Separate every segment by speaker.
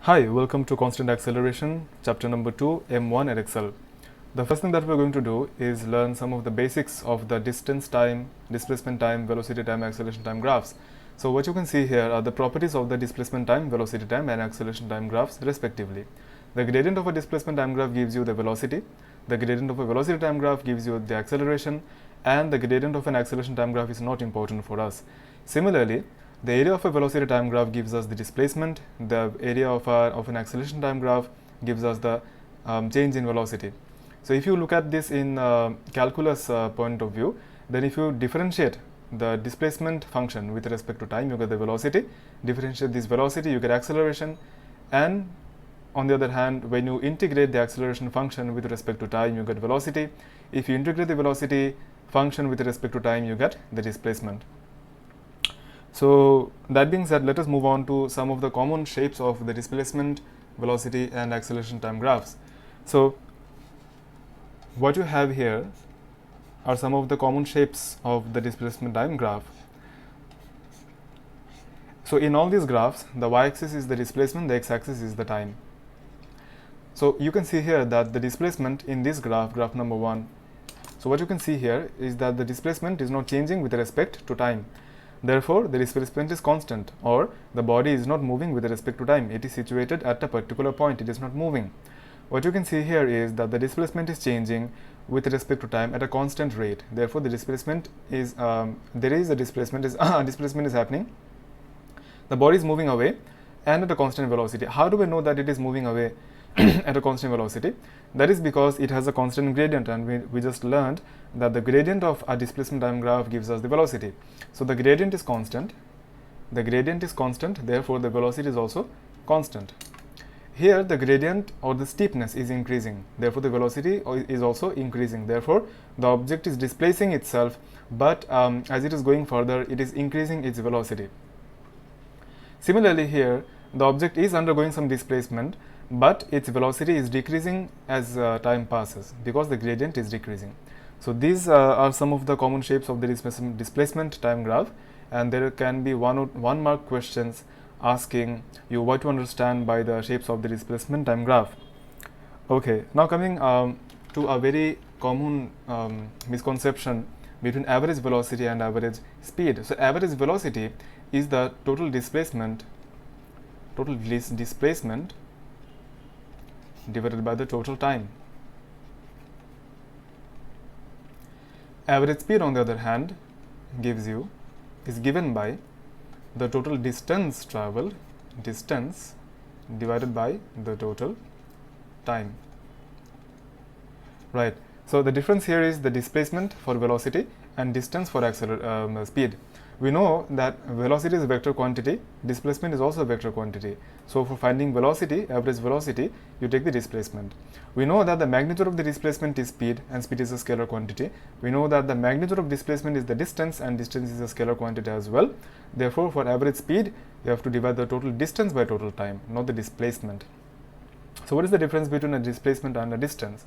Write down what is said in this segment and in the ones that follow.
Speaker 1: Hi, welcome to Constant Acceleration, chapter number 2, M1 at Excel. The first thing that we're going to do is learn some of the basics of the distance time, displacement time, velocity time, acceleration time graphs. So what you can see here are the properties of the displacement time, velocity time and acceleration time graphs respectively. The gradient of a displacement time graph gives you the velocity, the gradient of a velocity time graph gives you the acceleration, and the gradient of an acceleration time graph is not important for us. Similarly, the area of a velocity time graph gives us the displacement, the area of an acceleration time graph gives us the change in velocity. So if you look at this in calculus point of view, then if you differentiate the displacement function with respect to time, you get the velocity, differentiate this velocity, you get acceleration, and on the other hand, when you integrate the acceleration function with respect to time, you get velocity. If you integrate the velocity function with respect to time, you get the displacement. So that being said, let us move on to some of the common shapes of the displacement, velocity and acceleration time graphs. So what you have here are some of the common shapes of the displacement time graph. So in all these graphs, the y-axis is the displacement, the x-axis is the time. So you can see here that the displacement in this graph, graph number 1, so what you can see here is that the displacement is not changing with respect to time. Therefore, the displacement is constant, or the body is not moving with respect to time. It is situated at a particular point, it is not moving. What you can see here is that the displacement is changing with respect to time at a constant rate. Therefore, the displacement is displacement is happening. The body is moving away and at a constant velocity. How do we know that it is moving away at a constant velocity? That is because it has a constant gradient, and we just learned that the gradient of a displacement time graph gives us the velocity. So the gradient is constant, therefore the velocity is also constant. Here the gradient or the steepness is increasing, therefore the velocity is also increasing. Therefore the object is displacing itself, but as it is going further, it is increasing its velocity. Similarly, here the object is undergoing some displacement, but its velocity is decreasing as time passes because the gradient is decreasing. So these are some of the common shapes of the displacement time graph, and there can be one mark questions asking you what to understand by the shapes of the displacement time graph. Okay, now coming to a very common misconception between average velocity and average speed. So average velocity is the total displacement divided by the total time. Average speed, on the other hand, is given by the total distance traveled, divided by the total time. Right. So the difference here is the displacement for velocity and distance for speed. We know that velocity is a vector quantity, displacement is also a vector quantity. So for finding velocity, average velocity, you take the displacement. We know that the magnitude of the displacement is speed, and speed is a scalar quantity. We know that the magnitude of displacement is the distance, and distance is a scalar quantity as well. Therefore, for average speed, you have to divide the total distance by total time, not the displacement. So what is the difference between a displacement and a distance?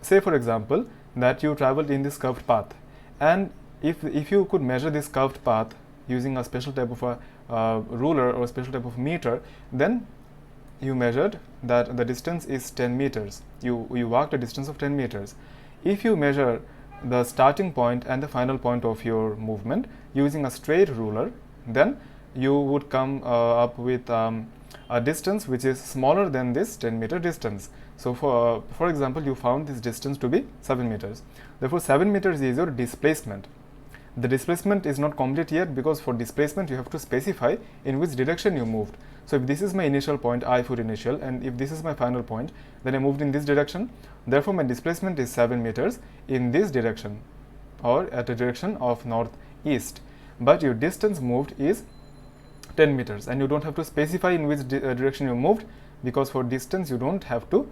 Speaker 1: Say for example that you traveled in this curved path, and if you could measure this curved path using a special type of a ruler or a special type of meter, then you measured that the distance is 10 meters. You walked a distance of 10 meters. If you measure the starting point and the final point of your movement using a straight ruler, then you would come up with a distance which is smaller than this 10-meter distance. So for example, you found this distance to be 7 meters. Therefore 7 meters is your displacement. The displacement is not complete yet, because for displacement you have to specify in which direction you moved. So if this is my initial point, I put initial, and if this is my final point, then I moved in this direction. Therefore my displacement is 7 meters in this direction, or at a direction of northeast. But your distance moved is 10 meters, and you don't have to specify in which direction you moved, because for distance you don't have to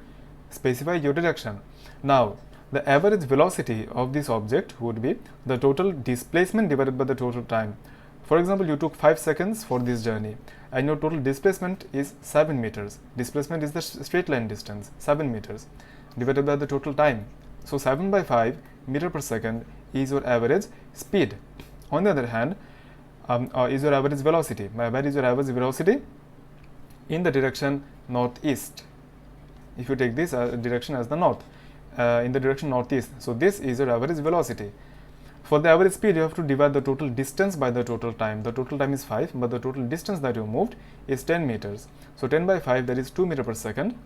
Speaker 1: specify your direction. Now the average velocity of this object would be the total displacement divided by the total time. For example, you took 5 seconds for this journey, and your total displacement is 7 meters. Displacement is the straight line distance, 7 meters, divided by the total time. So 7 by 5 meter per second is your average speed. On the other hand, is your average velocity. Where is your average velocity? in the direction northeast. If you take this direction as the north, in the direction northeast, so this is your average velocity. For the average speed, you have to divide the total distance by the total time. The total time is 5, but the total distance that you moved is 10 meters. So 10 by 5, that is 2 meters per second,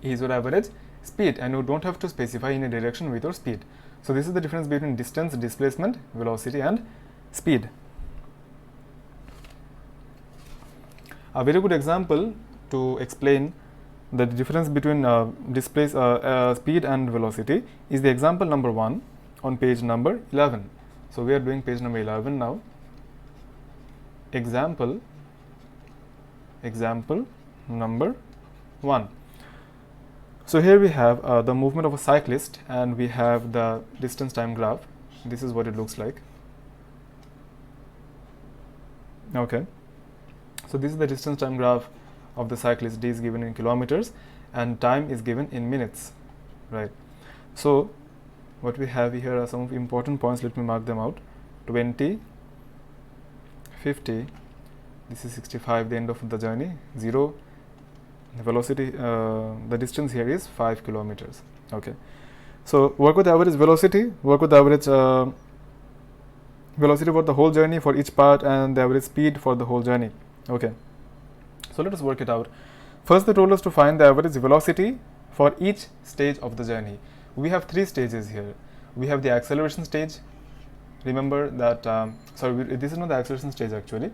Speaker 1: is your average speed, and you don't have to specify in a direction with your speed. So this is the difference between distance, displacement, velocity, and speed. A very good example to explain the difference between speed and velocity is the example number 1 on page number 11. So we are doing page number 11 now. Example number 1. So here we have the movement of a cyclist, and we have the distance time graph. This is what it looks like. Okay, so this is the distance time graph of the cyclist. D is given in kilometers and time is given in minutes, right? So what we have here are some important points. Let me mark them out. 20, 50, this is 65, the end of the journey. 0, the velocity, the distance here is 5 kilometers. Okay, so work with the average velocity, work with the average velocity for the whole journey for each part, and the average speed for the whole journey. Okay, so let us work it out. First, they told us to find the average velocity for each stage of the journey. We have 3 stages here. We have the acceleration stage. Remember that, this is not the acceleration stage actually.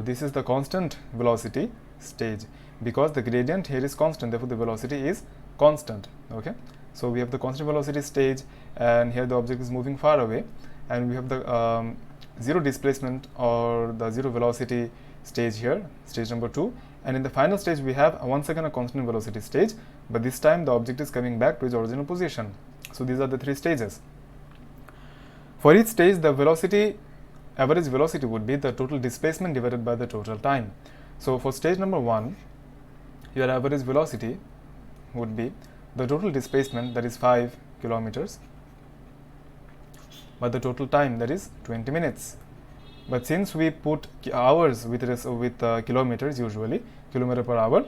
Speaker 1: This is the constant velocity stage, because the gradient here is constant, therefore the velocity is constant. Okay, so we have the constant velocity stage, and here the object is moving far away, and we have the zero displacement or the zero velocity stage here, stage number 2. And in the final stage, we have once again a constant velocity stage, but this time the object is coming back to its original position. So these are the 3 stages. For each stage, the velocity, average velocity would be the total displacement divided by the total time. So for stage number 1, your average velocity would be the total displacement, that is 5 kilometers, by the total time, that is 20 minutes. But since we put hours with kilometers, usually kilometer per hour,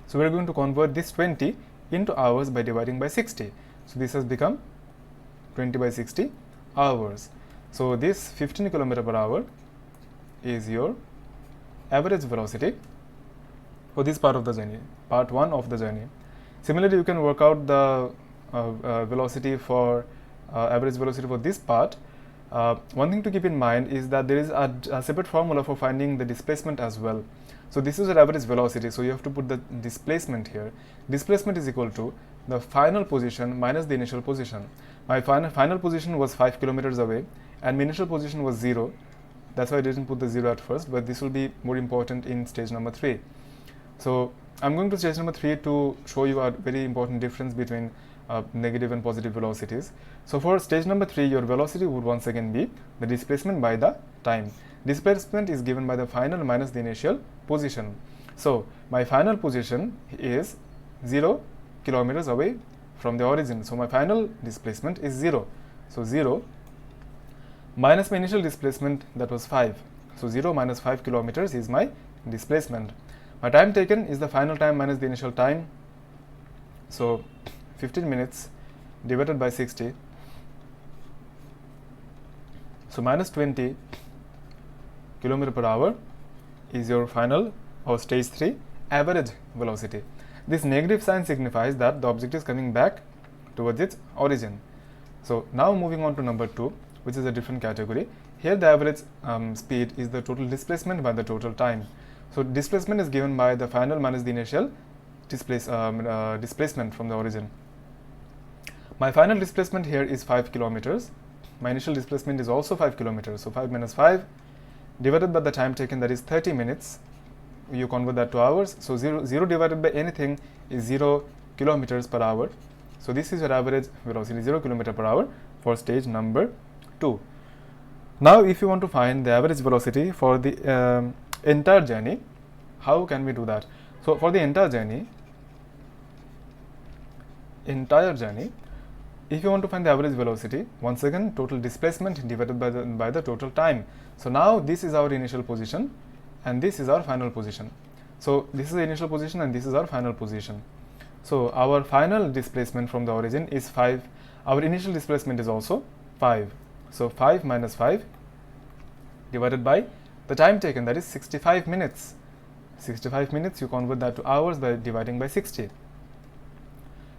Speaker 1: so we are going to convert this 20 into hours by dividing by 60. So this has become 20 by 60 hours. So this 15 kilometer per hour is your average velocity for this part of the journey, part 1 of the journey. Similarly, you can work out the velocity for average velocity for this part. One thing to keep in mind is that there is a separate formula for finding the displacement as well. So this is your average velocity, so you have to put the displacement here. Displacement is equal to the final position minus the initial position. My final position was 5 kilometers away, and my initial position was 0. That's why I didn't put the 0 at first, but this will be more important in stage number 3. So I'm going to stage number 3 to show you a very important difference between negative and positive velocities. So for stage number 3, your velocity would once again be the displacement by the time. Displacement is given by the final minus the initial position. So my final position is 0 kilometers away from the origin. So my final displacement is 0. So 0 minus my initial displacement, that was 5. So 0 minus 5 kilometers is my displacement. My time taken is the final time minus the initial time. So 15 minutes divided by 60. So minus 20 kilometer per hour is your final or stage 3 average velocity. This negative sign signifies that the object is coming back towards its origin. So now moving on to number 2, which is a different category. Here the average speed is the total displacement by the total time. So displacement is given by the final minus the initial displacement from the origin. My final displacement here is 5 kilometers. My initial displacement is also 5 kilometers. So 5 minus 5 divided by the time taken, that is 30 minutes. You convert that to hours. So 0 divided by anything is 0 kilometers per hour. So this is your average velocity, 0 kilometer per hour for stage number 2. Now if you want to find the average velocity for the entire journey, how can we do that? So for the entire journey, if you want to find the average velocity, once again total displacement divided by the total time. So now this is our initial position and this is our final position. So this is the initial position and this is our final position. So our final displacement from the origin is 5. Our initial displacement is also 5. So 5 minus 5 divided by the time taken, that is 65 minutes. 65 minutes, you convert that to hours by dividing by 60.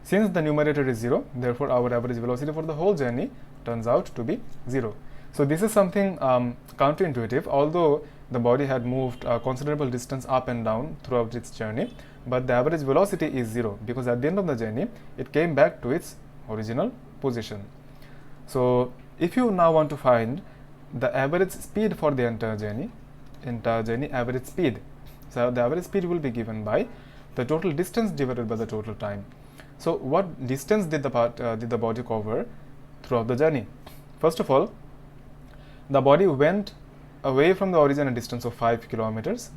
Speaker 1: Since the numerator is 0, therefore our average velocity for the whole journey turns out to be 0. So this is something counterintuitive, although the body had moved a considerable distance up and down throughout its journey, but the average velocity is 0 because at the end of the journey it came back to its original position. So if you now want to find the average speed for the entire journey average speed, so the average speed will be given by the total distance divided by the total time. So what distance did the body cover throughout the journey? First of all, the body went away from the origin a distance of 5 kilometers,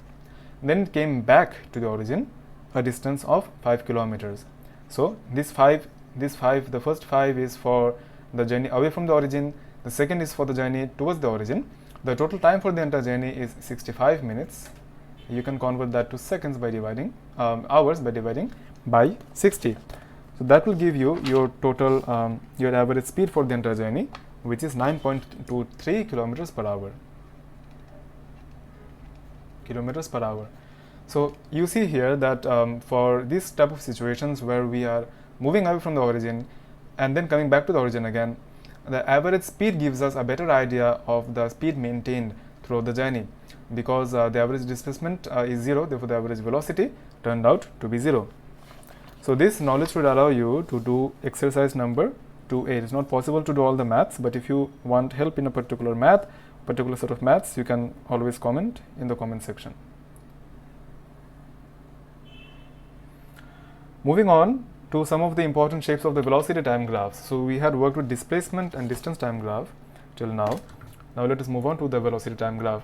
Speaker 1: then it came back to the origin a distance of 5 kilometers. So the first 5 is for the journey away from the origin, the second is for the journey towards the origin. The total time for the entire journey is 65 minutes. You can convert that to seconds by dividing hours by dividing by 60. So that will give you your total your average speed for the entire journey, which is 9.23 kilometers per hour. So you see here that for this type of situations where we are moving away from the origin and then coming back to the origin again, the average speed gives us a better idea of the speed maintained throughout the journey, because the average displacement is 0, therefore the average velocity turned out to be 0. So this knowledge would allow you to do exercise number 2A. It is not possible to do all the maths, but if you want help in a particular set of maths, you can always comment in the comment section. Moving on to some of the important shapes of the velocity time graphs. So we had worked with displacement and distance time graph till now. Now let us move on to the velocity time graph.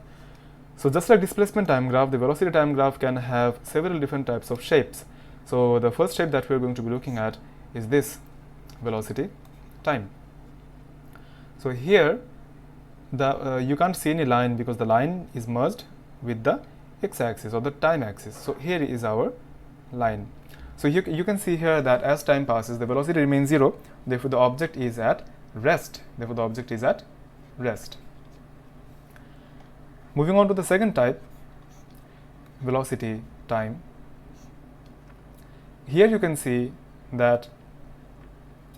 Speaker 1: So just like displacement time graph, the velocity time graph can have several different types of shapes. So the first shape that we are going to be looking at is this velocity time. So here you can't see any line because the line is merged with the x-axis or the time axis. So here is our line. So you can see here that as time passes, the velocity remains 0, therefore the object is at rest. Moving on to the second type, velocity time. Here you can see that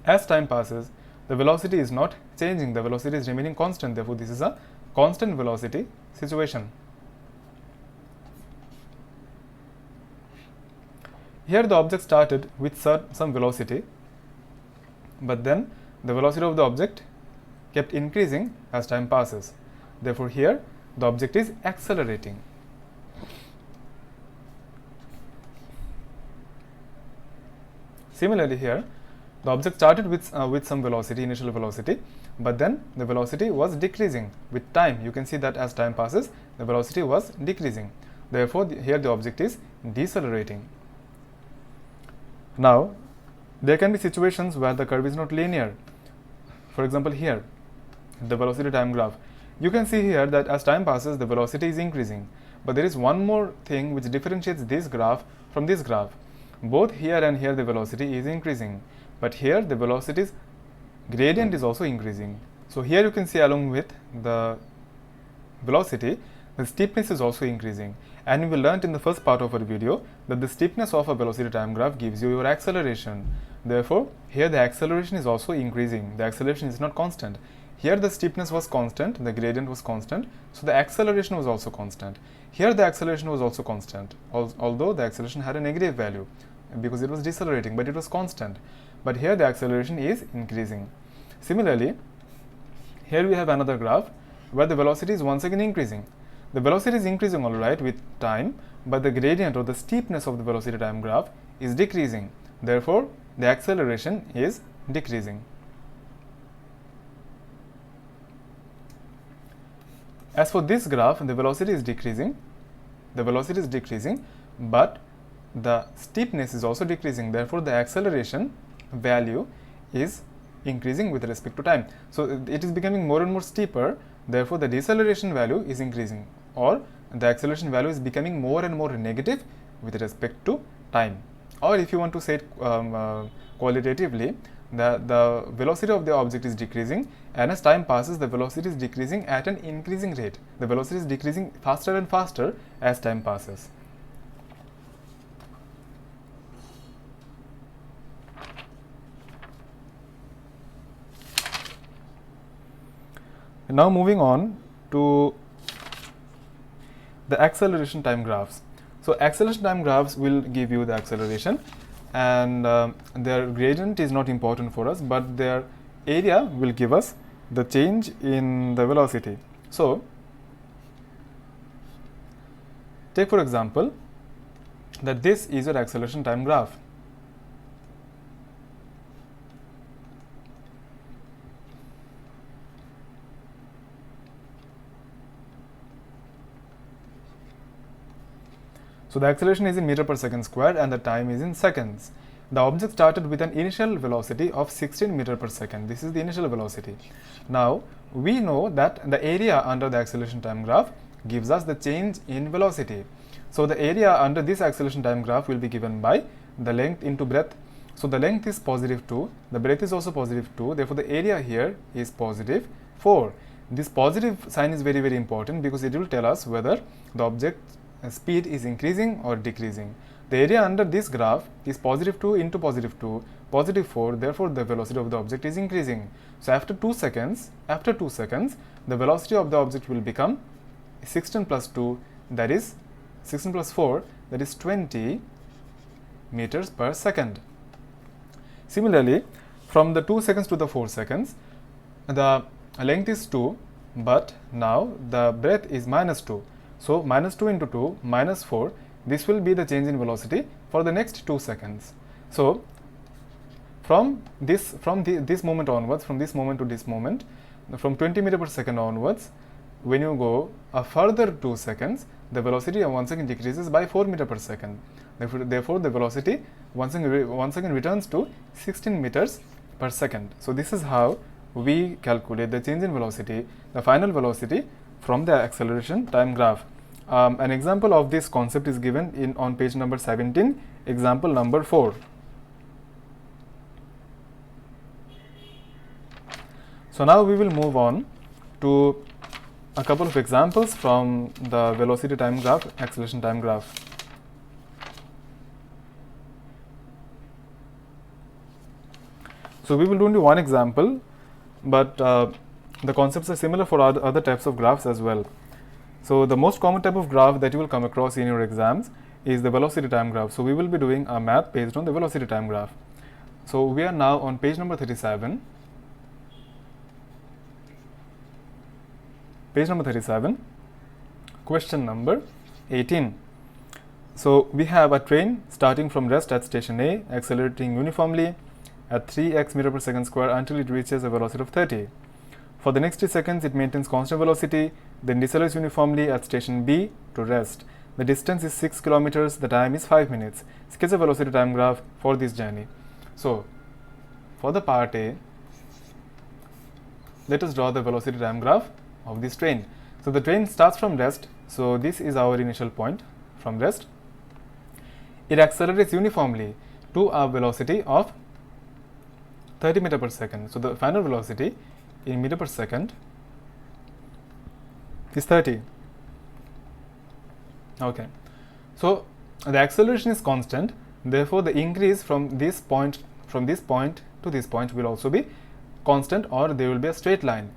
Speaker 1: as time passes, the velocity is not changing, the velocity is remaining constant, therefore this is a constant velocity situation. Here the object started with some velocity, but then the velocity of the object kept increasing as time passes. Therefore here the object is accelerating. Similarly here, the object started with some velocity, initial velocity, but then the velocity was decreasing with time. You can see that as time passes, the velocity was decreasing. Therefore here the object is decelerating. Now, there can be situations where the curve is not linear. For example, here, the velocity time graph. You can see here that as time passes, the velocity is increasing. But there is one more thing which differentiates this graph from this graph. Both here and here the velocity is increasing. But here the velocity's gradient is also increasing. So here you can see along with the velocity, the steepness is also increasing. And we learnt in the first part of our video that the steepness of a velocity time graph gives you your acceleration. Therefore, here the acceleration is also increasing. The acceleration is not constant. Here the steepness was constant, the gradient was constant, so the acceleration was also constant. Here the acceleration was also constant, although the acceleration had a negative value because it was decelerating, but it was constant. But here the acceleration is increasing. Similarly, here we have another graph where the velocity is once again increasing. The velocity is increasing alright with time, but the gradient or the steepness of the velocity time graph is decreasing. Therefore, the acceleration is decreasing. As for this graph, the velocity is decreasing, but the steepness is also decreasing. Therefore, the acceleration value is increasing with respect to time. So it is becoming more and more steeper. Therefore, the deceleration value is increasing, or the acceleration value is becoming more and more negative with respect to time. Or if you want to say it qualitatively, the velocity of the object is decreasing, and as time passes the velocity is decreasing at an increasing rate. The velocity is decreasing faster and faster as time passes. Now moving on to the acceleration time graphs. So acceleration time graphs will give you the acceleration, and their gradient is not important for us, but their area will give us the change in the velocity. So take for example that this is your acceleration time graph. So the acceleration is in meter per second squared and the time is in seconds. The object started with an initial velocity of 16 meter per second. This is the initial velocity. Now we know that the area under the acceleration time graph gives us the change in velocity. So the area under this acceleration time graph will be given by the length into breadth. So the length is positive 2, the breadth is also positive 2, therefore the area here is positive 4. This positive sign is very, very important because it will tell us whether the object speed is increasing or decreasing. The area under this graph is positive 2 into positive 2, positive 4, therefore the velocity of the object is increasing. So after 2 seconds, the velocity of the object will become 16 plus 2, that is 16 plus 4, that is 20 meters per second. Similarly, from the 2 seconds to the 4 seconds, the length is 2, but now the breadth is minus 2. So minus 2 into 2 minus 4, this will be the change in velocity for the next 2 seconds. So from this moment onwards, from this moment to this moment, from 20 meter per second onwards, when you go a further 2 seconds, the velocity once again decreases by 4 meter per second. Therefore the velocity once again returns to 16 meters per second. So this is how we calculate the change in velocity, the final velocity from the acceleration time graph. An example of this concept is given on page number 17, example number 4. So now we will move on to a couple of examples from the velocity time graph, acceleration time graph. So we will do only one example, but the concepts are similar for other types of graphs as well. So the most common type of graph that you will come across in your exams is the velocity time graph. So we will be doing a math based on the velocity time graph. So we are now on page number 37. Page number 37, question number 18. So we have a train starting from rest at station A, accelerating uniformly at 3x meter per second square until it reaches a velocity of 30. For the next 3 seconds, it maintains constant velocity, then decelerates uniformly at station B to rest. The distance is 6 kilometers, the time is 5 minutes. Sketch a velocity time graph for this journey. So, for the part A, let us draw the velocity time graph of this train. So, the train starts from rest. So, this is our initial point from rest. It accelerates uniformly to a velocity of 30 meter per second. So, the final velocity in meter per second is 30. Okay. So the acceleration is constant, therefore the increase from this point to this point will also be constant, or there will be a straight line.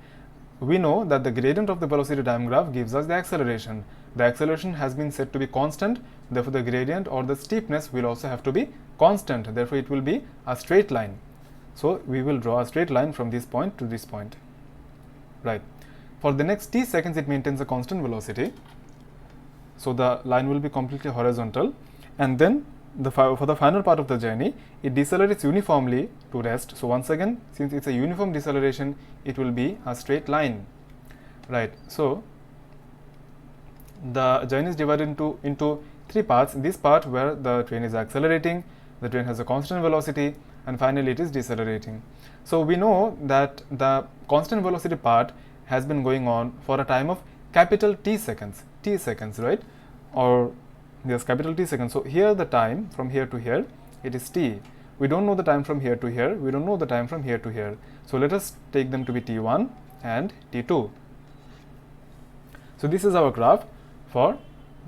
Speaker 1: We know that the gradient of the velocity time graph gives us the acceleration. The acceleration has been said to be constant, therefore the gradient or the steepness will also have to be constant, therefore it will be a straight line. So we will draw a straight line from this point to this point. Right. For the next t seconds, it maintains a constant velocity. So the line will be completely horizontal, and then for the final part of the journey, it decelerates uniformly to rest. So once again, since it's a uniform deceleration, it will be a straight line. Right. So the journey is divided into 3 parts. This part where the train is accelerating, the train has a constant velocity, and finally it is decelerating. So we know that the constant velocity part has been going on for a time of capital T seconds, right? Or There's capital T seconds. So here the time from here to here, it is t. We don't know the time from here to here. We don't know the time from here to here. So let us take them to be t1 and t2. So this is our graph for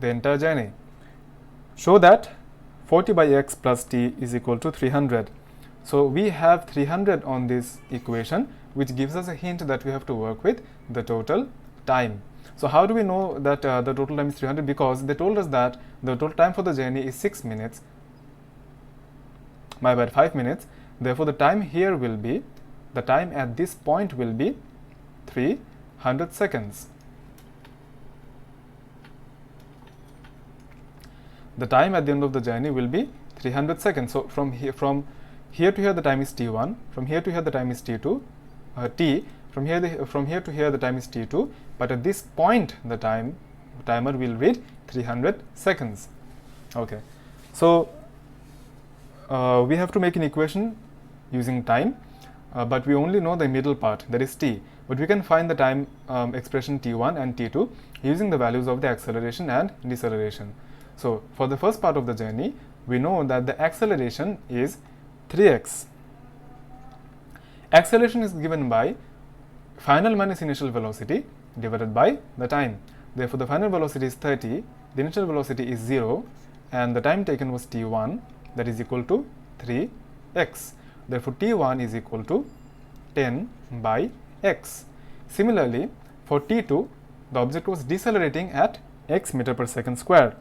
Speaker 1: the entire journey. Show that 40 by x plus t is equal to 300. So we have 300 on this equation, which gives us a hint that we have to work with the total time. So how do we know that the total time is 300? Because they told us that the total time for the journey is 6 minutes. My bad, 5 minutes. Therefore, the time here will be, the time at this point will be 300 seconds. The time at the end of the journey will be 300 seconds. So from here to here the time is t1. From here to here the time is t2. From here to here the time is t2. But at this point the timer will read 300 seconds. Okay. So we have to make an equation using time, but we only know the middle part, that is t. But we can find the time expression t1 and t2 using the values of the acceleration and deceleration. So for the first part of the journey, we know that the acceleration is 3x. Acceleration is given by final minus initial velocity divided by the time. Therefore, the final velocity is 30, the initial velocity is 0, and the time taken was t1, that is equal to 3x. Therefore, t1 is equal to 10 by x. Similarly, for t2, the object was decelerating at x meter per second square.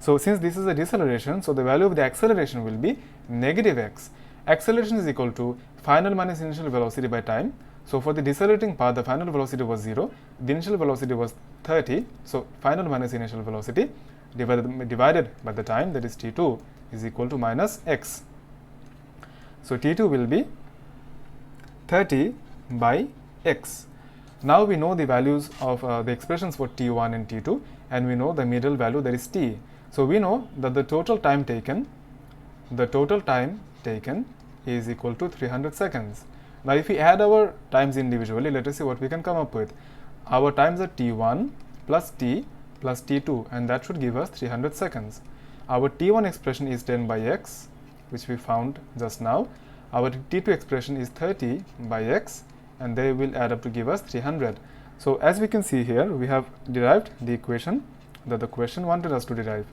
Speaker 1: So since this is a deceleration, so the value of the acceleration will be negative x. Acceleration is equal to final minus initial velocity by time. So for the decelerating part, the final velocity was 0, the initial velocity was 30. So final minus initial velocity divided by the time, that is t2, is equal to minus x. So t2 will be 30 by x. Now we know the values of the expressions for t1 and t2, and we know the middle value, that is t. So we know that the total time taken is equal to 300 seconds. Now if we add our times individually, let us see what we can come up with. Our times are t1 plus t plus t2, and that should give us 300 seconds. Our t1 expression is 10 by x, which we found just now. Our t2 expression is 30 by x, and they will add up to give us 300. So as we can see here, we have derived the equation that the question wanted us to derive.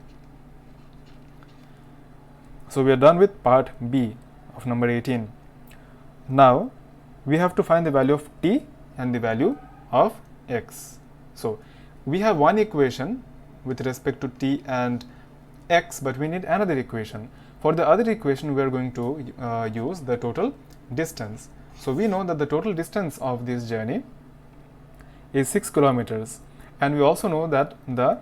Speaker 1: So we are done with part B of number 18. Now we have to find the value of t and the value of x. So we have one equation with respect to t and x, but we need another equation. For the other equation, we are going to use the total distance. So we know that the total distance of this journey is 6 kilometers, and we also know that the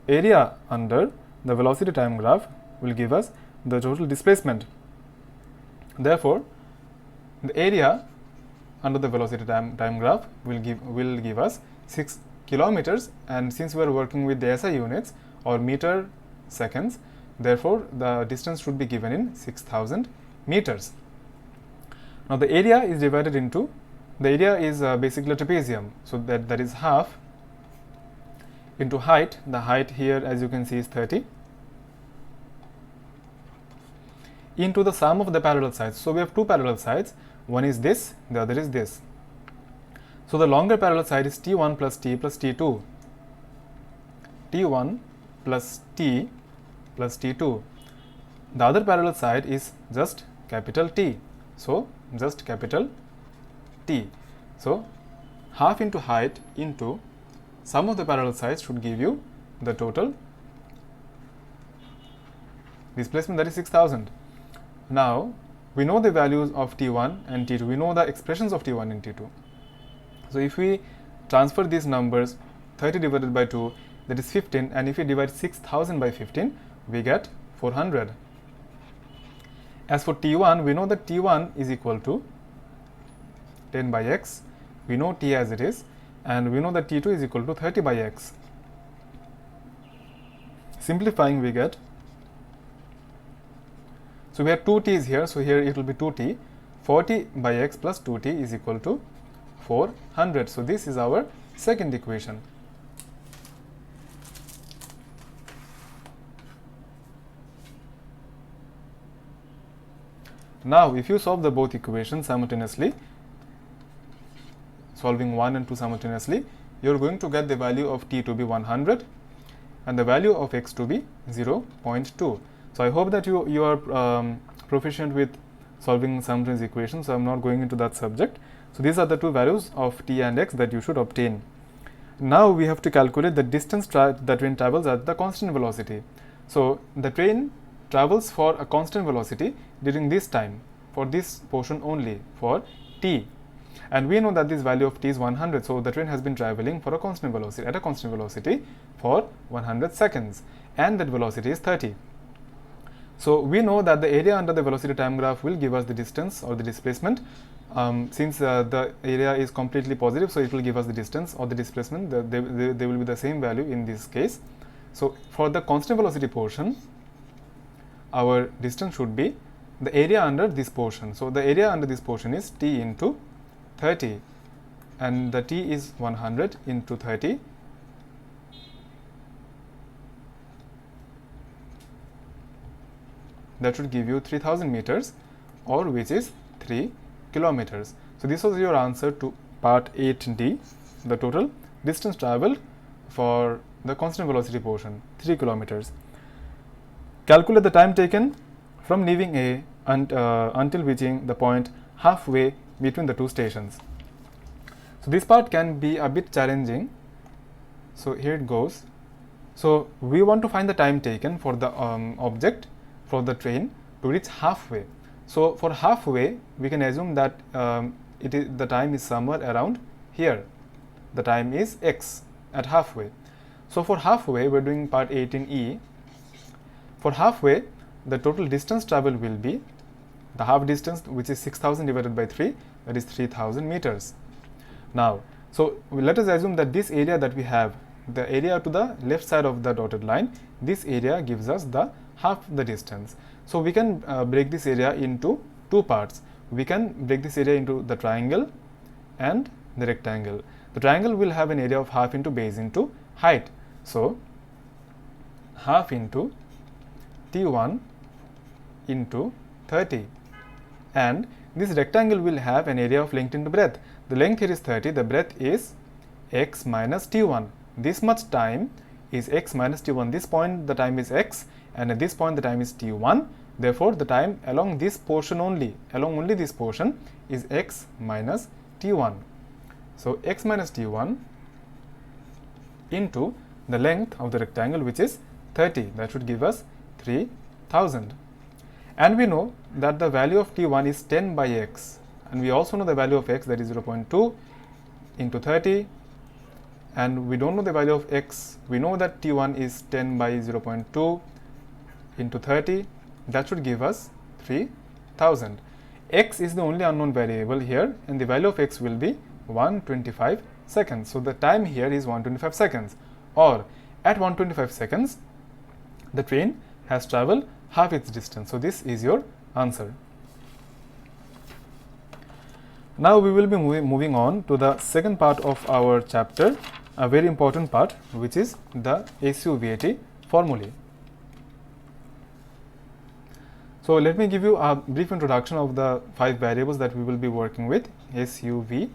Speaker 1: area under the velocity time graph will give us the total displacement. Therefore, the area under the velocity time graph will give us 6 kilometers, and since we are working with the SI units or meter seconds, therefore the distance should be given in 6000 meters. Now the area is divided into, the area is basically a trapezium, so that is half into height. The height here, as you can see, is 30, into the sum of the parallel sides. So we have two parallel sides, one is this, the other is this. So the longer parallel side is t1 plus t plus t2, t1 plus t plus t2. The other parallel side is just capital T, so just capital T. So half into height into sum of the parallel sides should give you the total displacement, that is 6000. Now we know the values of t1 and t2, we know the expressions of t1 and t2. So if we transfer these numbers, 30 divided by 2, that is 15, and if we divide 6000 by 15, we get 400. As for t1, we know that t1 is equal to 10 by x, we know t as it is, and we know that t2 is equal to 30 by x. Simplifying, we get, so we have 2 t's here, so here it will be 2t, 40 by x plus 2t is equal to 400. So this is our second equation. Now if you solve the both equations simultaneously, solving 1 and 2 simultaneously, you are going to get the value of t to be 100 and the value of x to be 0.2. So I hope that you are proficient with solving simultaneous equations, so I am not going into that subject. So these are the two values of t and x that you should obtain. Now we have to calculate the distance the train travels at the constant velocity. So the train travels for a constant velocity during this time, for this portion only, for t, and we know that this value of t is 100. So the train has been traveling for a constant velocity, at a constant velocity for 100 seconds, and that velocity is 30. So we know that the area under the velocity time graph will give us the distance or the displacement. Since the area is completely positive, so it will give us the distance or the displacement. They will be the same value in this case. So for the constant velocity portion, our distance should be the area under this portion. So the area under this portion is t into 30, and the t is 100 into 30. That should give you 3000 meters, or which is 3 kilometers. So this was your answer to part 8D, the total distance traveled for the constant velocity portion, 3 kilometers. Calculate the time taken from leaving A until reaching the point halfway between the two stations. So this part can be a bit challenging. So here it goes. So we want to find the time taken for the object, for the train to reach halfway. So for halfway, we can assume that the time is somewhere around here. The time is x at halfway. So for halfway, we are doing part 18E. For halfway, the total distance traveled will be the half distance, which is 6000 divided by 3, that is 3000 meters. Now, so let us assume that this area that we have, the area to the left side of the dotted line, this area gives us the half the distance. So we can break this area into two parts. We can break this area into the triangle and the rectangle. The triangle will have an area of half into base into height. So half into T1 into 30, and this rectangle will have an area of length into breadth. The length here is 30, the breadth is x minus T1. This much time is x minus T1. This point the time is x, and at this point the time is T1. Therefore, the time along this portion only, along only this portion, is x minus T1. So x minus T1 into the length of the rectangle, which is 30. That should give us 3000. And we know that the value of T1 is 10 by x, and we also know the value of x, that is 0.2 into 30, and we don't know the value of x. We know that T1 is 10 by 0.2 into 30. That should give us 3000. X is the only unknown variable here, and the value of x will be 125 seconds. So the time here is 125 seconds, or at 125 seconds, the train has traveled half its distance. So this is your answer. Now we will be moving on to the second part of our chapter, a very important part, which is the SUVAT formulae. So let me give you a brief introduction of the 5 variables that we will be working with, SUVAT.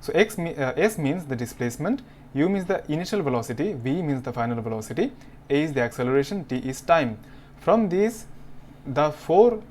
Speaker 1: So S means the displacement, U means the initial velocity, V means the final velocity, A is the acceleration, T is time. From these, the 4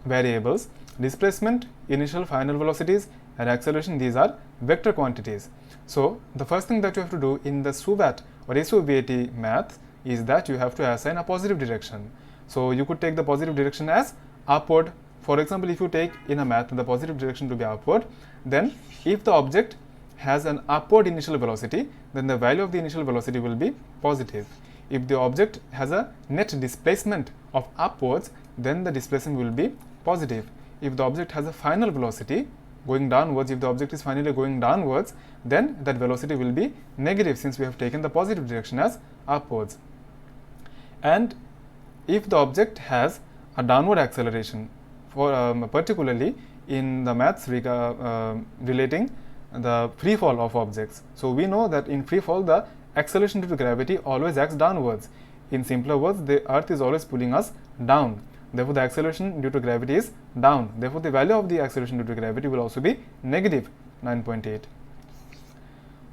Speaker 1: variables, displacement, initial, final velocities, and acceleration, these are vector quantities. So the first thing that you have to do in the SUVAT or SUVAT math is that you have to assign a positive direction. So you could take the positive direction as upward. For example, if you take in a math the positive direction to be upward, then if the object has an upward initial velocity, then the value of the initial velocity will be positive. If the object has a net displacement of upwards, then the displacement will be positive. If the object has a final velocity going downwards, if the object is finally going downwards, then that velocity will be negative, since we have taken the positive direction as upwards. And if the object has a downward acceleration, for particularly in the maths relating the free fall of objects. So we know that in free fall, the acceleration due to gravity always acts downwards. In simpler words, the earth is always pulling us down. Therefore, the acceleration due to gravity is down. Therefore, the value of the acceleration due to gravity will also be negative 9.8.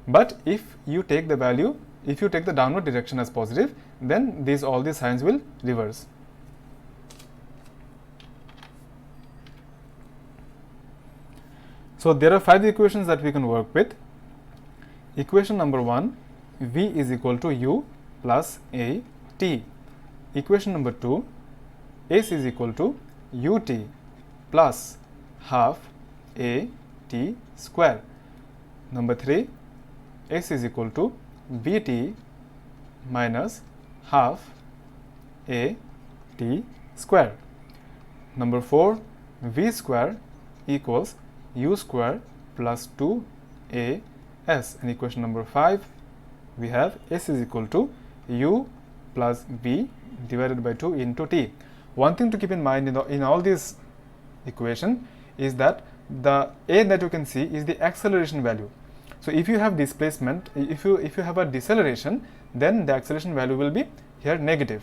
Speaker 1: But if you take the value, if you take the downward direction as positive, then all these signs will reverse. So there are 5 equations that we can work with. Equation number 1, v is equal to u plus a t. Equation number 2, s is equal to ut plus half a t square. Number 3, s is equal to vt minus half a t square. Number 4, v square equals u square plus 2a s. And equation number 5, we have s is equal to u plus v divided by 2 into t. One thing to keep in mind in all these equation is that the a that you can see is the acceleration value. So if you have displacement, if you have a deceleration, then the acceleration value will be here negative.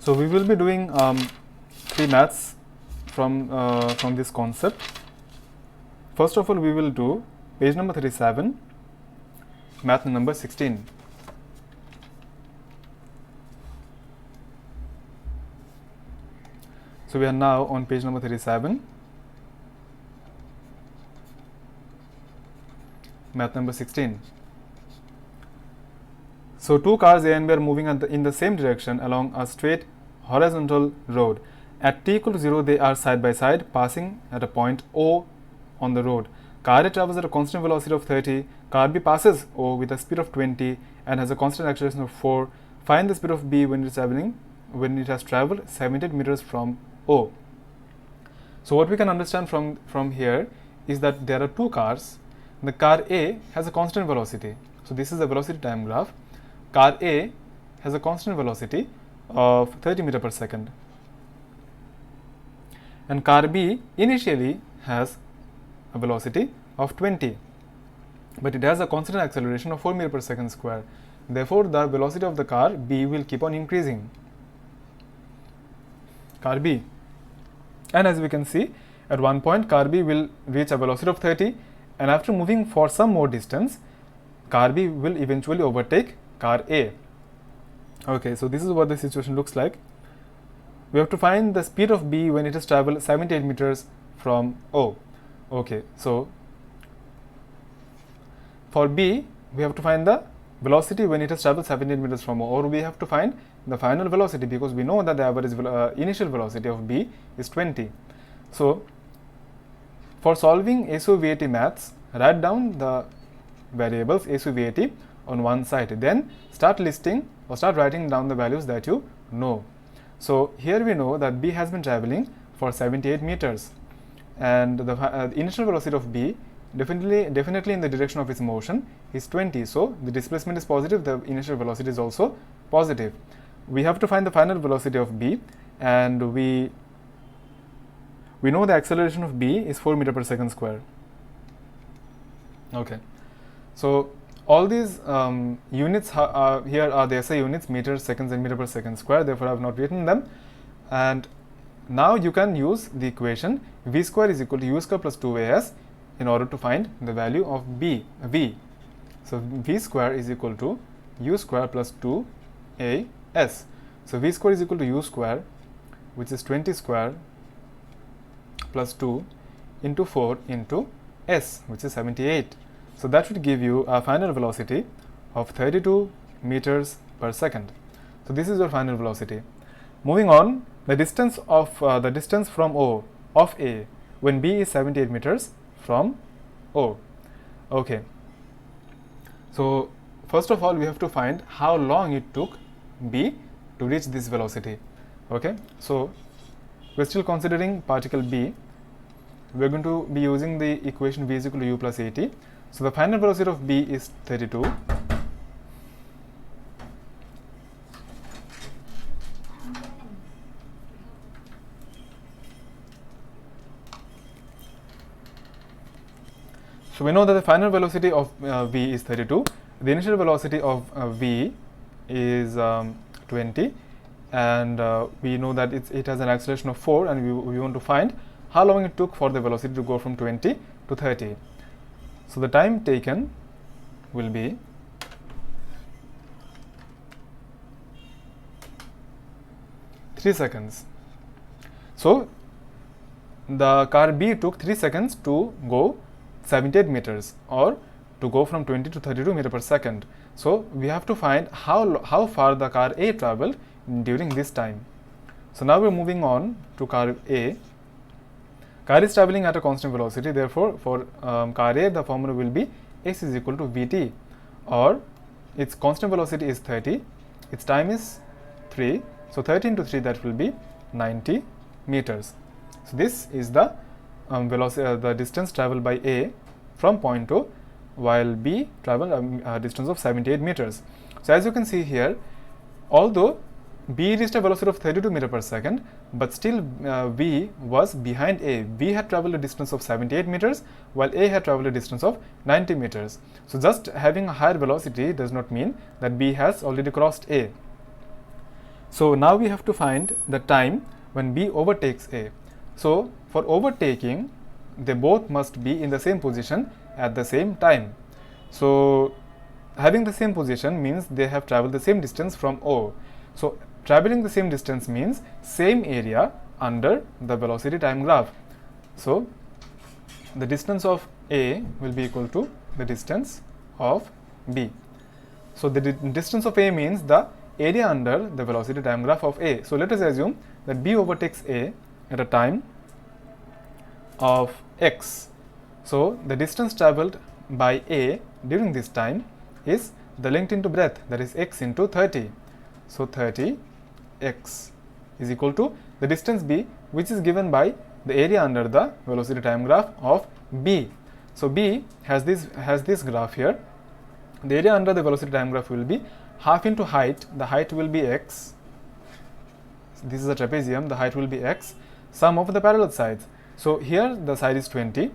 Speaker 1: So we will be doing 3 maths from this concept. First of all, we will do page number 37, math number 16. So we are now on page number 37, math number 16. So two cars A and B are moving in the same direction along a straight horizontal road. At t equal to 0, they are side by side, passing at a point O on the road. Car A travels at a constant velocity of 30. Car B passes O with a speed of 20 and has a constant acceleration of 4. Find the speed of B when it has traveled 78 meters from O. So what we can understand from here is that there are two cars. The car A has a constant velocity. So this is the velocity time graph. Car A has a constant velocity of 30 meters per second. And car B initially has a velocity of 20, but it has a constant acceleration of 4 meters per second square. Therefore, the velocity of the car B will keep on increasing. Car B. And as we can see, at one point car B will reach a velocity of 30, and after moving for some more distance, car B will eventually overtake car A. Okay, so this is what the situation looks like. We have to find the speed of B when it has traveled 78 meters from O. Okay, so for B, we have to find the velocity when it has traveled 78 meters from O, or we have to find the final velocity, because we know that the average initial velocity of B is 20. So for solving SOVAT maths, write down the variables SOVAT on one side, then start listing or start writing down the values that you know. So here we know that B has been traveling for 78 meters, and the initial velocity of B definitely in the direction of its motion is 20. So the displacement is positive, the initial velocity is also positive. We have to find the final velocity of B, and we know the acceleration of B is 4 meters per second square. Okay, so all these units here are the SI units, meters, seconds and meter per second square. Therefore, I have not written them. And now you can use the equation V square is equal to U square plus 2AS in order to find the value of V. So V square is equal to U square plus 2AS. So V square is equal to U square, which is 20 square plus 2 into 4 into S, which is 78. So that should give you a final velocity of 32 meters per second. So this is your final velocity. Moving on, the distance from O of A when B is 78 meters from O. Okay. So first of all, we have to find how long it took B to reach this velocity. Okay. So we're still considering particle B. We're going to be using the equation V is equal to U plus AT. So the final velocity of B is 32. So we know that the final velocity of v is 32. The initial velocity of v is 20, and we know that it has an acceleration of 4, and we want to find how long it took for the velocity to go from 20 to 30. So the time taken will be three seconds. So the car B took 3 seconds to go 78 meters, or to go from 20 to 32 meters per second. So we have to find how far the car A traveled during this time. So now we're moving on to car A. Car is traveling at a constant velocity, therefore for car A the formula will be x is equal to Vt, or its constant velocity is 30, its time is 3, so 30 into 3, that will be 90 meters. So this is the velocity, the distance traveled by A from point O, while B traveled a distance of 78 meters. So as you can see here, although B reached a velocity of 32 meters per second, but still V was behind A. B had traveled a distance of 78 meters, while A had traveled a distance of 90 meters. So just having a higher velocity does not mean that B has already crossed A. So now we have to find the time when B overtakes A. So for overtaking, they both must be in the same position at the same time. So having the same position means they have traveled the same distance from O. So traveling the same distance means same area under the velocity time graph. So the distance of A will be equal to the distance of B. So the distance of A means the area under the velocity time graph of A. So let us assume that B overtakes A at a time of x. So the distance traveled by A during this time is the length into breadth, that is x into 30. So 30x is equal to the distance B, which is given by the area under the velocity time graph of B. So B has this graph here. The area under the velocity time graph will be half into height. The height will be x. So this is a trapezium. The height will be x. Sum of the parallel sides. So here the side is 20,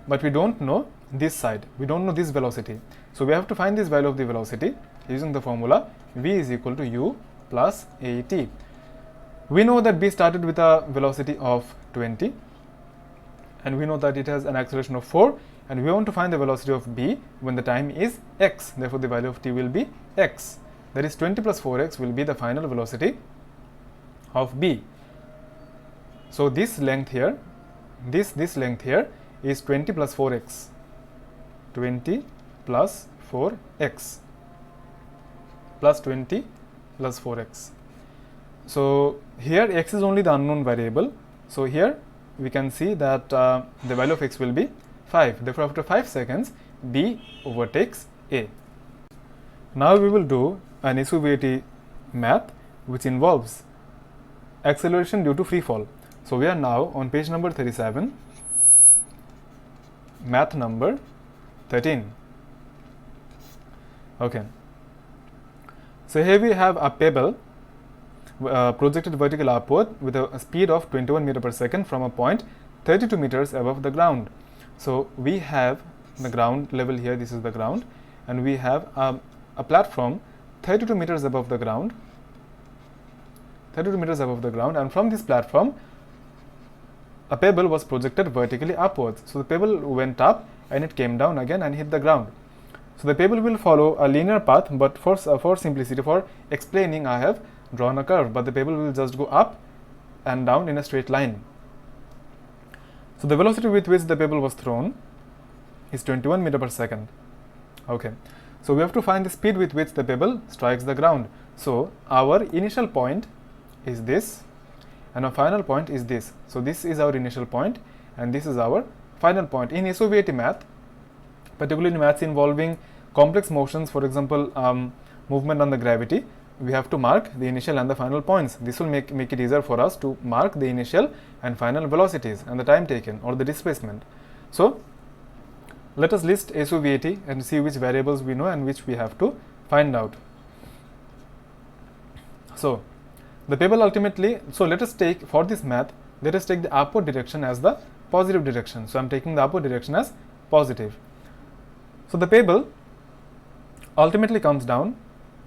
Speaker 1: but we don't know this side. We don't know this velocity. So we have to find this value of the velocity using the formula v is equal to u plus at. We know that B started with a velocity of 20, and we know that it has an acceleration of 4, and we want to find the velocity of B when the time is x. Therefore the value of t will be x. That is 20 plus 4x will be the final velocity of B. So this length here, this length here is 20 plus 4x. 20 plus 4x plus 20 plus 4x. So here x is only the unknown variable. So here we can see that the value of x will be 5. Therefore after 5 seconds B overtakes A. Now we will do an SUVT math which involves acceleration due to free fall. So we are now on page number 37, math number 13. Okay. So here we have a pebble projected vertically upward with a speed of 21 meters per second from a point 32 meters above the ground. So we have the ground level here. This is the ground, and we have a platform 32 meters above the ground. 32 meters above the ground, and from this platform a pebble was projected vertically upwards. So the pebble went up and it came down again and hit the ground. So the pebble will follow a linear path, but for simplicity, for explaining, I have drawn a curve, but the pebble will just go up and down in a straight line. So the velocity with which the pebble was thrown is 21 meters per second. Okay. So we have to find the speed with which the pebble strikes the ground. So our initial point is this, and our final point is this. So this is our initial point, and this is our final point. In SOVAT math, particularly in maths involving complex motions, for example, movement on the gravity, we have to mark the initial and the final points. This will make it easier for us to mark the initial and final velocities and the time taken or the displacement. So let us list SOVAT and see which variables we know and which we have to find out. So the pebble ultimately, so let us take, for this math, let us take the upward direction as the positive direction. So I'm taking the upward direction as positive. So the pebble ultimately comes down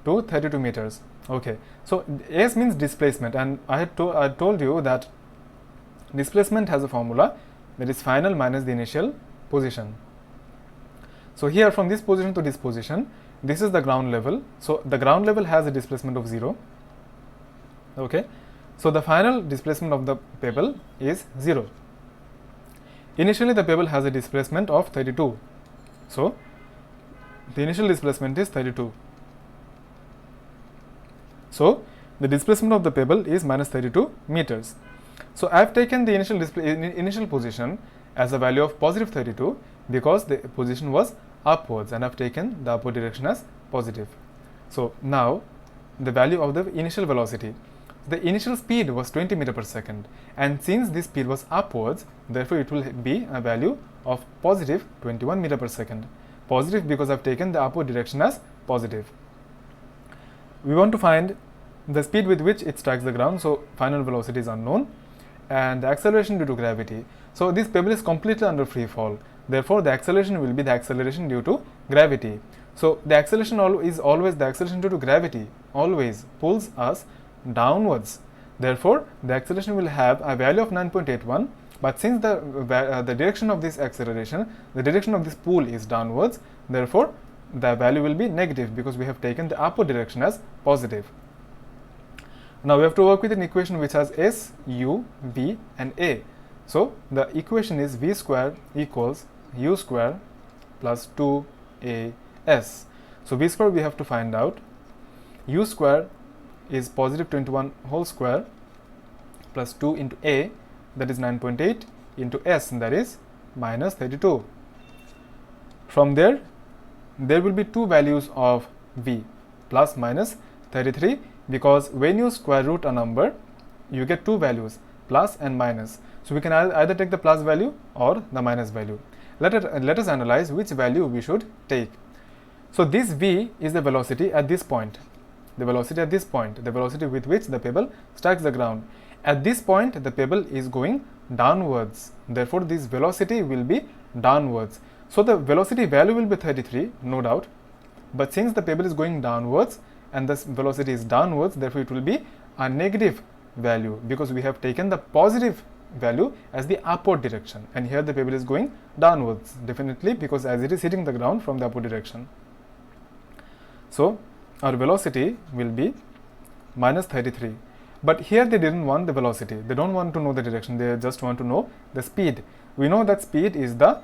Speaker 1: to 32 meters. Okay, so S means displacement, and I told you that displacement has a formula, that is final minus the initial position. So here from this position to this position, this is the ground level. So the ground level has a displacement of 0. Okay, so the final displacement of the pebble is 0. Initially the pebble has a displacement of 32. So the initial displacement is 32. So the displacement of the pebble is minus 32 meters. So I have taken the initial position as a value of positive 32 because the position was upwards, and I have taken the upward direction as positive. So now the value of the initial velocity. The initial speed was 20 meters per second, and since this speed was upwards, therefore it will be a value of positive 21 meters per second. Positive because I have taken the upward direction as positive. We want to find the speed with which it strikes the ground, so final velocity is unknown, and the acceleration due to gravity. So this pebble is completely under free fall, therefore the acceleration will be the acceleration due to gravity. So the acceleration is always the acceleration due to gravity, always pulls us downwards. Therefore the acceleration will have a value of 9.81, but since the direction of this acceleration, the direction of this pull is downwards, therefore the value will be negative because we have taken the upward direction as positive. Now we have to work with an equation which has S, U, V and A. So the equation is V square equals U square plus 2AS. So V square we have to find out. U square is positive 21 whole square plus 2 into A, that is 9.8, into S, that is minus 32. From there will be two values of V, plus minus 33, because when you square root a number you get two values, plus and minus. So we can either take the plus value or the minus value. Let us analyze which value we should take. So this V is the velocity at this point. The velocity at this point, the velocity with which the pebble strikes the ground. At this point the pebble is going downwards, therefore this velocity will be downwards. So the velocity value will be 33, no doubt, but since the pebble is going downwards and the velocity is downwards, therefore it will be a negative value because we have taken the positive value as the upward direction, and here the pebble is going downwards, definitely, because as it is hitting the ground from the upward direction. So our velocity will be minus 33. But here they didn't want the velocity, they don't want to know the direction, they just want to know the speed. We know that speed is the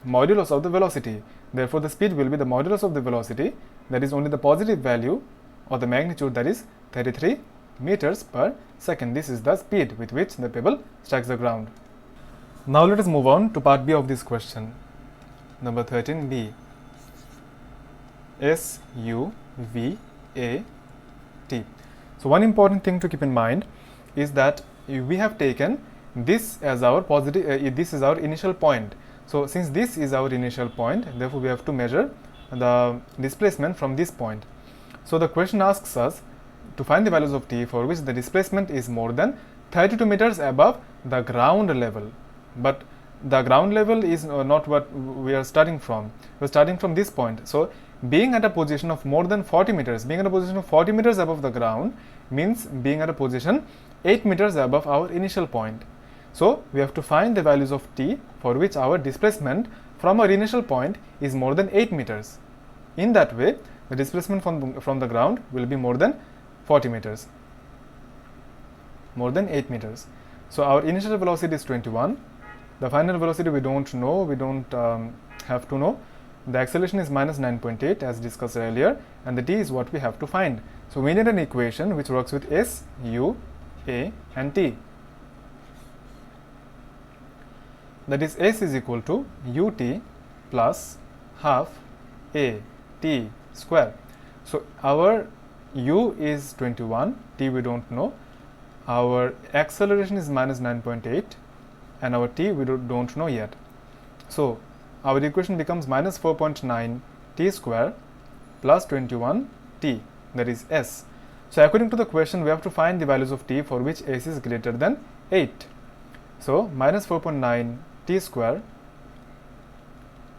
Speaker 1: modulus of the velocity, therefore the speed will be the modulus of the velocity, that is only the positive value or the magnitude, that is 33 meters per second. This is the speed with which the pebble strikes the ground. Now let us move on to part B of this question, number 13B. S, U, V, A, T. So one important thing to keep in mind is that we have taken this as our positive, this is our initial point. So since this is our initial point, therefore we have to measure the displacement from this point. So the question asks us to find the values of T for which the displacement is more than 32 meters above the ground level. But the ground level is not what we are starting from. We are starting from this point. So being at a position of more than 40 meters, being at a position of 40 meters above the ground means being at a position 8 meters above our initial point. So we have to find the values of T for which our displacement from our initial point is more than 8 meters. In that way, the displacement from the ground will be more than 40 meters, more than 8 meters. So our initial velocity is 21. The final velocity we don't know, we don't have to know. The acceleration is minus 9.8 as discussed earlier, and the T is what we have to find. So we need an equation which works with S, U, A and T. That is S is equal to ut plus half a t square. So our u is 21, t we don't know, our acceleration is minus 9.8 and our t we don't know yet. So our equation becomes minus 4.9 t square plus 21 t, that is s. So according to the question we have to find the values of t for which s is greater than 8. So minus 4.9 t square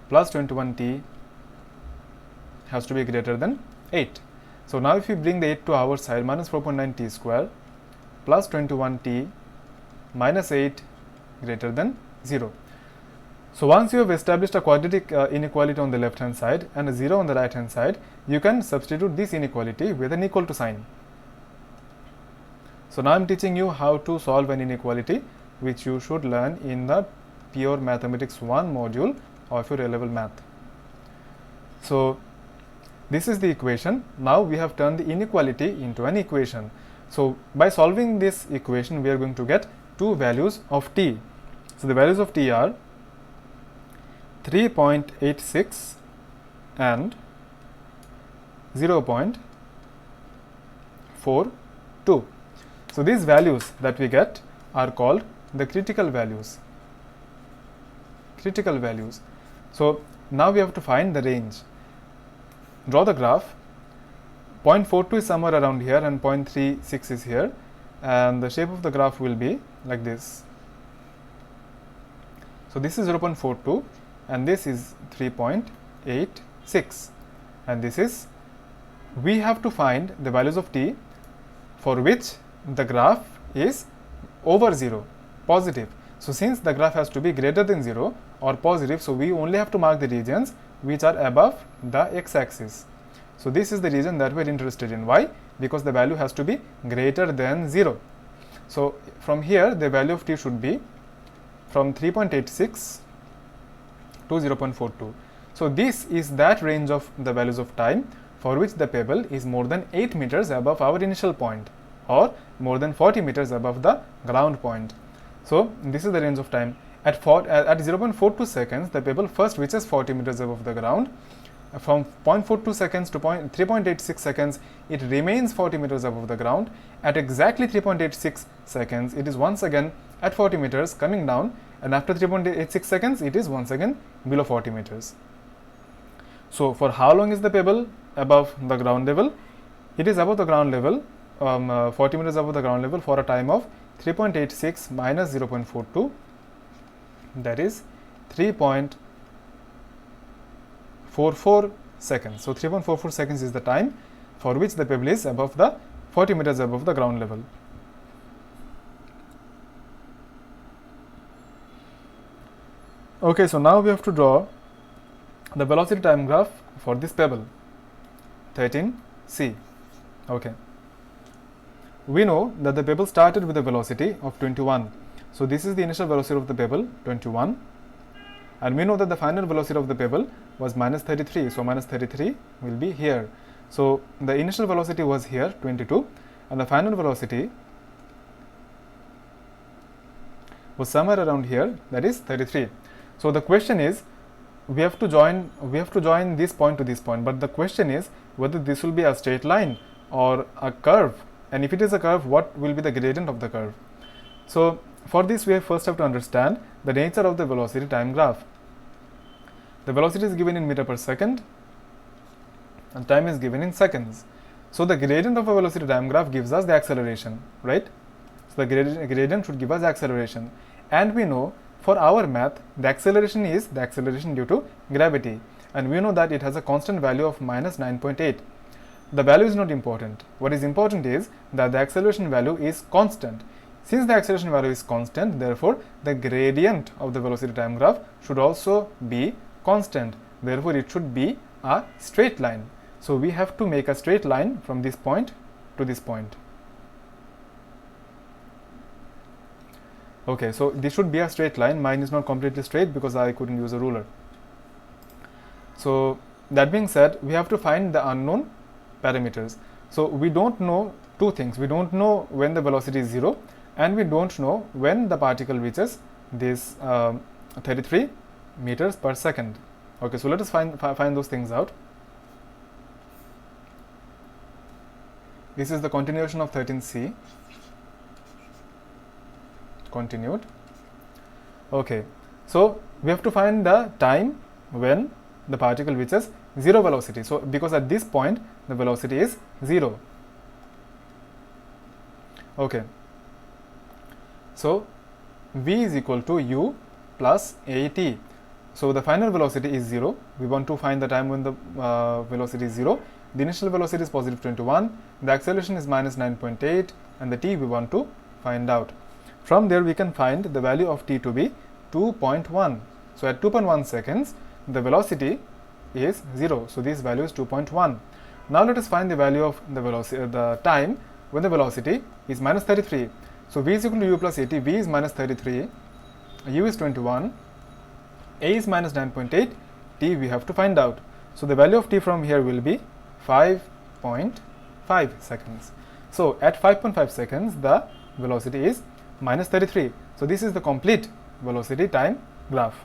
Speaker 1: plus 21t has to be greater than 8. So now if we bring the 8 to our side, minus 4.9 t square plus 21t minus 8 greater than 0. So once you have established a quadratic inequality on the left hand side and a 0 on the right hand side, you can substitute this inequality with an equal to sign. So now I am teaching you how to solve an inequality which you should learn in the Pure Mathematics 1 module of your A-level math. So this is the equation. Now we have turned the inequality into an equation. So by solving this equation, we are going to get two values of t. So the values of t are 3.86 and 0.42. So these values that we get are called the critical values. Critical values. So now we have to find the range. Draw the graph. 0.42 is somewhere around here and 0.36 is here, and the shape of the graph will be like this. So this is 0.42 and this is 3.86, and this is, we have to find the values of t for which the graph is over 0, positive. So since the graph has to be greater than 0 or positive, so we only have to mark the regions which are above the x-axis. So this is the region that we are interested in. Why? Because the value has to be greater than 0. So from here the value of t should be from 3.86 to 0.42. So this is that range of the values of time for which the pebble is more than 8 meters above our initial point or more than 40 meters above the ground point. So this is the range of time. At 0.42 seconds, the pebble first reaches 40 meters above the ground. From 0.42 seconds to 3.86 seconds, it remains 40 meters above the ground. At exactly 3.86 seconds, it is once again at 40 meters coming down, and after 3.86 seconds, it is once again below 40 meters. So for how long is the pebble above the ground level? It is above the ground level, 40 meters above the ground level for a time of 3.86 minus 0.42, that is 3.44 seconds. So 3.44 seconds is the time for which the pebble is above the 40 meters above the ground level. Okay, so now we have to draw the velocity time graph for this pebble 13C. Okay, we know that the pebble started with a velocity of 21. So this is the initial velocity of the pebble, 21, and we know that the final velocity of the pebble was minus 33. So minus 33 will be here. So the initial velocity was here, 22, and the final velocity was somewhere around here, that is 33. So the question is, we have to join this point to this point, but the question is whether this will be a straight line or a curve, and if it is a curve, what will be the gradient of the curve? So for this, we first have to understand the nature of the velocity time graph. The velocity is given in meter per second and time is given in seconds. So the gradient of a velocity time graph gives us the acceleration, right? So the gradient should give us acceleration, and we know for our math the acceleration is the acceleration due to gravity, and we know that it has a constant value of minus 9.8. The value is not important. What is important is that the acceleration value is constant. Since the acceleration value is constant, therefore the gradient of the velocity time graph should also be constant. Therefore it should be a straight line. So we have to make a straight line from this point to this point. Okay, so this should be a straight line. Mine is not completely straight because I couldn't use a ruler. So that being said, we have to find the unknown parameters. So we don't know two things. We don't know when the velocity is 0, and we don't know when the particle reaches this 33 meters per second. Okay, so let us find those things out. This is the continuation of 13C. Continued. Okay, so we have to find the time when the particle reaches 0 velocity. So because at this point the velocity is 0. Okay, so v is equal to u plus at. So the final velocity is 0. We want to find the time when the velocity is 0. The initial velocity is positive 21, the acceleration is minus 9.8, and the t we want to find out. From there we can find the value of t to be 2.1. So at 2.1 seconds, the velocity is 0. So this value is 2.1. Now let us find the value of the velocity, the time when the velocity is minus 33. So v is equal to u plus at. V is minus 33, u is 21, a is minus 9.8, t we have to find out. So the value of t from here will be 5.5 seconds. So at 5.5 seconds, the velocity is minus 33. So this is the complete velocity time graph.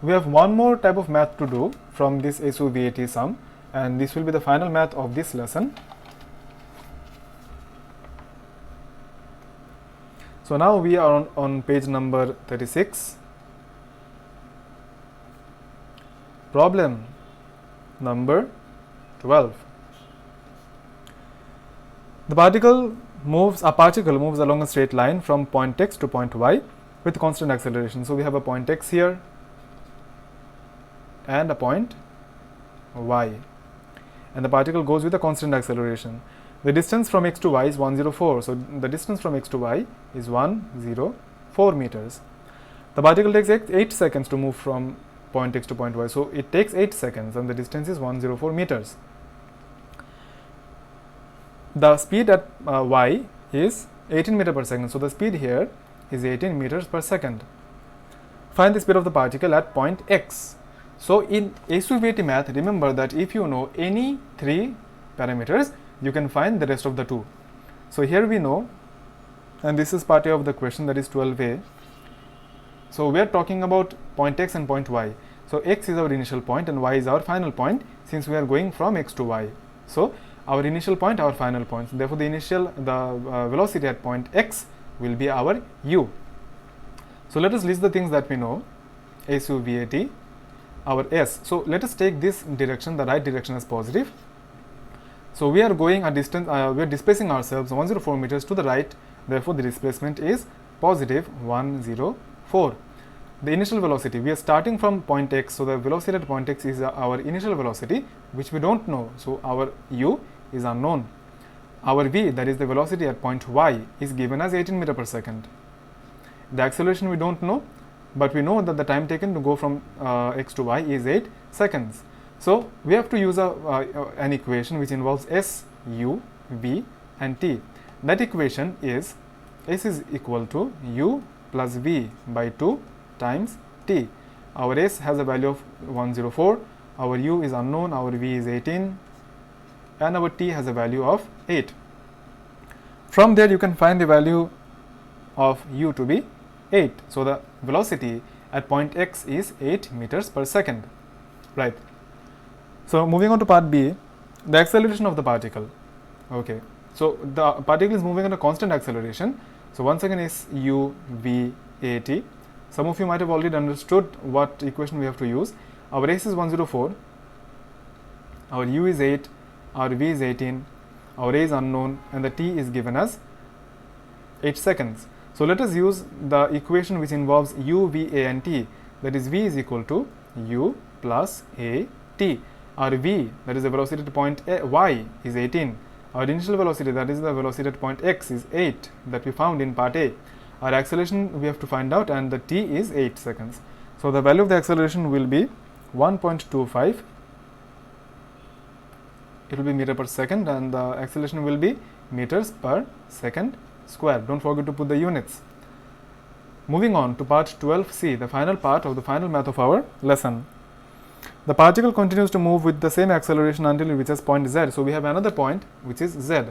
Speaker 1: We have one more type of math to do from this SU-VAT sum, and this will be the final math of this lesson. So now we are on page number 36. Problem number 12. A particle moves along a straight line from point x to point y with constant acceleration. So we have a point x here and a point y, and the particle goes with a constant acceleration. The distance from x to y is 104. So the distance from x to y is 104 meters. The particle takes 8 seconds to move from point x to point y. So it takes 8 seconds and the distance is 104 meters. The speed at y is 18 meters per second. So the speed here is 18 meters per second. Find the speed of the particle at point x. So in SU-VAT math, remember that if you know any 3 parameters, you can find the rest of the 2. So here we know, and this is part A of the question, that is 12a. So we are talking about point x and point y. So x is our initial point and y is our final point, since we are going from x to y. So our initial point, our final point. Therefore the velocity at point x will be our u. So let us list the things that we know. SU-VAT, our s. So let us take this direction, the right direction, as positive. So we are going a distance, we are displacing ourselves 104 meters to the right. Therefore the displacement is positive 104. The initial velocity, we are starting from point x. So the velocity at point x is our initial velocity, which we don't know. So our u is unknown. Our v, that is the velocity at point y, is given as 18 meters per second. The acceleration we don't know, but we know that the time taken to go from x to y is 8 seconds. So we have to use an equation which involves s, u, v and t. That equation is s is equal to u plus v by 2 times t. Our s has a value of 104, our u is unknown, our v is 18, and our t has a value of 8. From there you can find the value of u to be 8. So the velocity at point x is 8 meters per second. Right. So moving on to part B, the acceleration of the particle. Okay. So the particle is moving at a constant acceleration. So once again is u, v, a, t. Some of you might have already understood what equation we have to use. Our s is 104, our u is 8, our v is 18, our a is unknown, and the t is given as 8 seconds. So let us use the equation which involves u, v, a and t, that is v is equal to u plus a t. Our v, that is the velocity at point y, is 18. Our initial velocity, that is the velocity at point x, is 8 that we found in part A. Our acceleration we have to find out, and the t is 8 seconds. So the value of the acceleration will be 1.25. It will be meter per second, and the acceleration will be meters per second square. Don't forget to put the units. Moving on to part 12c, the final part of the final math of our lesson. The particle continues to move with the same acceleration until it reaches point z. So we have another point which is z.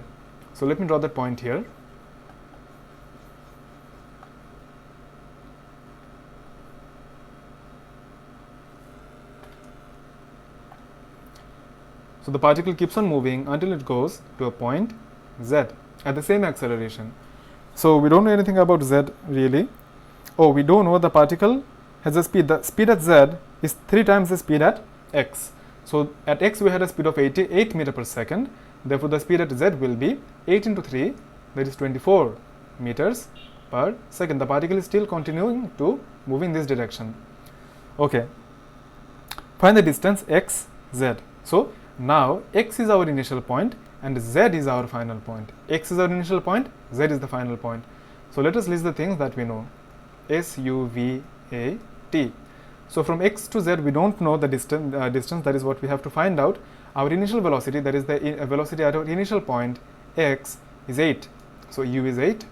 Speaker 1: So let me draw that point here. So the particle keeps on moving until it goes to a point z at the same acceleration. So we don't know anything about z really. Oh, we do know the particle has a speed. The speed at z is 3 times the speed at x. So at x we had a speed of 88 meters per second. Therefore, the speed at z will be 8 into 3, that is 24 meters per second. The particle is still continuing to move in this direction. Okay. Find the distance x, z. So, now x is our initial point and z is our final point. X is our initial point, z is the final point. So, let us list the things that we know. S, U, V, A, T. So, from x to z we don't know the distance, that is what we have to find out. Our initial velocity, that is the velocity at our initial point, x is 8. So, U is 8.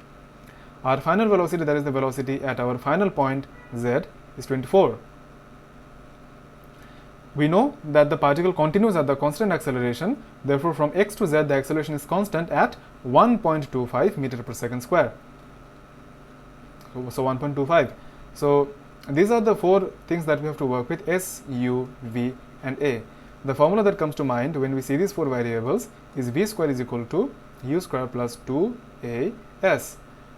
Speaker 1: Our final velocity, that is the velocity at our final point, z, is 24. We know that the particle continues at the constant acceleration. Therefore, from x to z the acceleration is constant at 1.25 meter per second square. So 1.25. So these are the 4 things that we have to work with: S, U, V and A. The formula that comes to mind when we see these 4 variables is V square is equal to U square plus 2AS.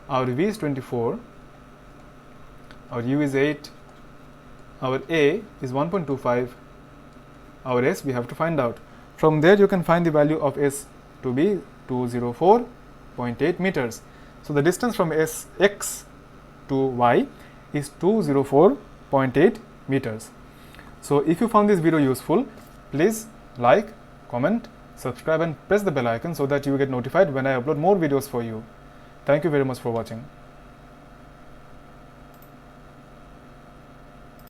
Speaker 1: Our V is 24, our U is 8, our A is 1.25, our S we have to find out. From there you can find the value of S to be 204.8 meters. So the distance from x to y is 204.8 meters. So if you found this video useful, please like, comment, subscribe and press the bell icon so that you get notified when I upload more videos for you. Thank you very much for watching.